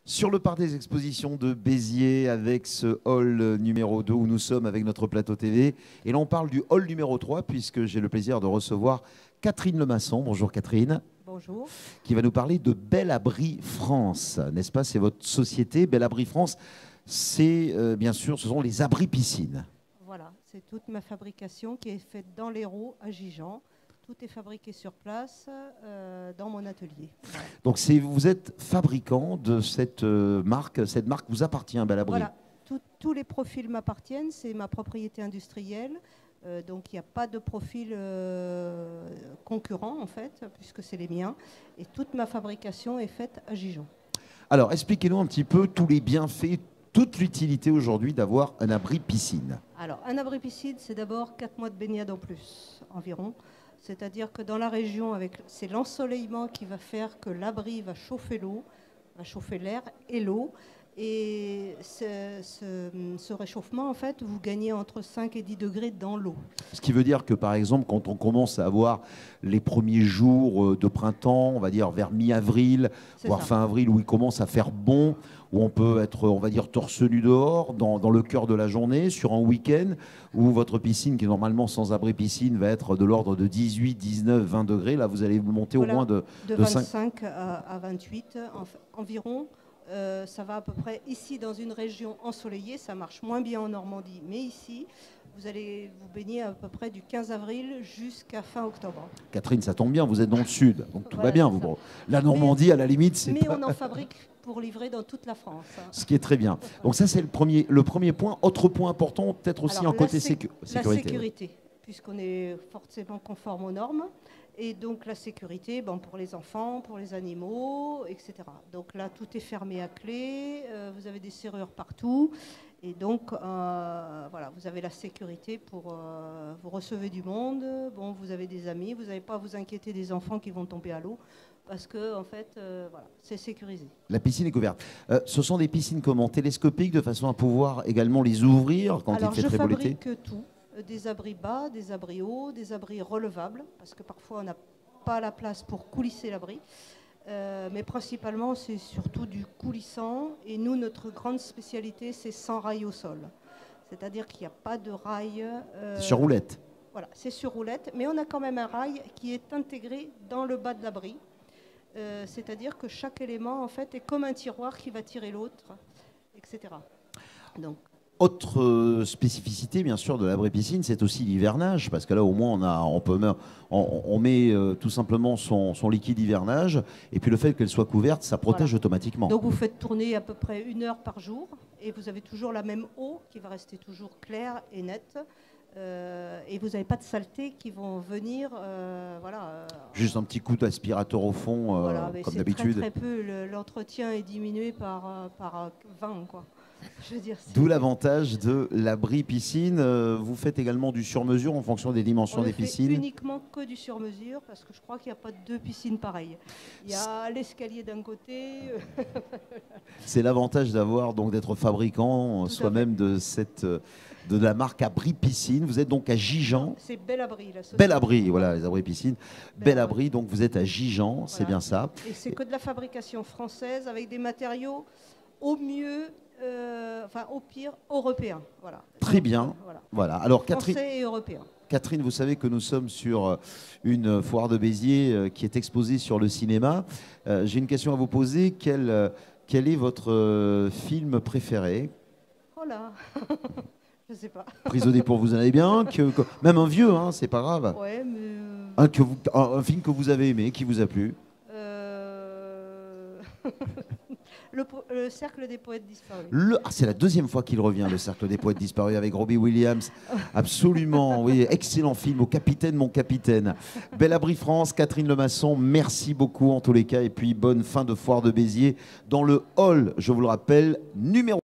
Sur le parc des expositions de Béziers, avec ce hall numéro 2 où nous sommes avec notre plateau TV. Et là, on parle du hall numéro 3 puisque j'ai le plaisir de recevoir Catherine Lemasson. Bonjour Catherine. Bonjour. Qui va nous parler de Bel Abri France, n'est-ce pas? C'est votre société, Bel Abri France. C'est bien sûr, ce sont les abris piscines. Voilà, c'est toute ma fabrication qui est faite dans l'Hérault, à Gijan. Tout est fabriqué sur place dans mon atelier. Voilà. Donc vous êtes fabricant de cette marque vous appartient, Bel Abri. Voilà, tous les profils m'appartiennent, c'est ma propriété industrielle. Donc il n'y a pas de profil concurrent en fait, puisque c'est les miens. Et toute ma fabrication est faite à Gijan. Alors expliquez-nous un petit peu tous les bienfaits, toute l'utilité aujourd'hui d'avoir un abri piscine. Alors un abri piscine, c'est d'abord 4 mois de baignade en plus environ. C'est-à-dire que dans la région, c'est l'ensoleillement qui va faire que l'abri va chauffer l'eau, va chauffer l'air et l'eau. Et ce réchauffement, en fait, vous gagnez entre 5 et 10 degrés dans l'eau. Ce qui veut dire que, par exemple, quand on commence à avoir les premiers jours de printemps, on va dire vers mi-avril, voire fin avril, où il commence à faire bon, où on peut être, on va dire, torse nu dehors, dans le cœur de la journée, sur un week-end, où votre piscine, qui est normalement sans abri piscine, va être de l'ordre de 18, 19, 20 degrés. Là, vous allez monter voilà, au moins de 25 à 28 environ. Ça va à peu près ici dans une région ensoleillée, ça marche moins bien en Normandie, mais ici, vous allez vous baigner à peu près du 15 avril jusqu'à fin octobre. Catherine, ça tombe bien, vous êtes dans le sud, donc tout Voilà, va bien. La Normandie, à la limite, c'est mais pas... on en fabrique pour livrer dans toute la France. Ce qui est très bien. Donc ça, c'est le premier point. Autre point important, peut-être aussi en côté sécurité. La sécurité, puisqu'on est forcément conforme aux normes. Et donc la sécurité, pour les enfants, pour les animaux, etc. Donc là, tout est fermé à clé, vous avez des serrures partout. Et donc, voilà, vous avez la sécurité pour... vous recevez du monde, vous avez des amis, vous n'avez pas à vous inquiéter des enfants qui vont tomber à l'eau, parce que, en fait, voilà, c'est sécurisé. La piscine est couverte. Ce sont des piscines comment? Télescopiques, de façon à pouvoir également les ouvrir quand il fait très beau l'été? Alors, je fabrique tout. Des abris bas, des abris hauts, des abris relevables, parce que parfois on n'a pas la place pour coulisser l'abri. Mais principalement, c'est surtout du coulissant. Et nous, notre grande spécialité, c'est sans rail au sol. C'est-à-dire qu'il n'y a pas de rail... C'est sur roulette. Voilà, c'est sur roulette. Mais on a quand même un rail qui est intégré dans le bas de l'abri. C'est-à-dire que chaque élément, en fait, est comme un tiroir qui va tirer l'autre, etc. Donc... Autre spécificité, bien sûr, de l'abri piscine, c'est aussi l'hivernage, parce que là, au moins, on met tout simplement son liquide hivernage, et puis le fait qu'elle soit couverte, ça protège automatiquement. Donc vous faites tourner à peu près 1 heure par jour, et vous avez toujours la même eau qui va rester toujours claire et nette, et vous n'avez pas de saletés qui vont venir, voilà. Juste un petit coup d'aspirateur au fond, voilà, comme d'habitude. Très peu, l'entretien est diminué par 20, quoi. D'où l'avantage de l'abri piscine. Vous faites également du sur-mesure en fonction des dimensions des piscines? Uniquement que du sur-mesure, parce que je crois qu'il n'y a pas 2 piscines pareilles. Il y a l'escalier d'un côté. C'est l'avantage d'être fabricant soi-même de la marque Abri Piscine. Vous êtes donc à Gijan. C'est Bel Abri, la société. Bel Abri, voilà, les abris piscines. Bel Abri, donc vous êtes à Gijan, voilà. C'est bien ça. Et c'est que de la fabrication française avec des matériaux au mieux... au pire, européen. Voilà. Très bien. Voilà. Alors, Français et européen. Catherine, vous savez que nous sommes sur une foire de Béziers qui est exposée sur le cinéma. J'ai une question à vous poser. Quel est votre film préféré? Oh là je ne sais pas. Prisonnier pour vous en avez bien. Même un vieux, hein, c'est pas grave. Ouais, mais... un film que vous avez aimé, qui vous a plu? Le Cercle des Poètes Disparus. C'est la deuxième fois qu'il revient, Le Cercle des Poètes Disparus, avec Robbie Williams. Absolument, oui, excellent film, Au capitaine, mon capitaine. Bel Abri France, Catherine Lemasson, merci beaucoup en tous les cas. Et puis bonne fin de foire de Béziers dans le hall, je vous le rappelle, numéro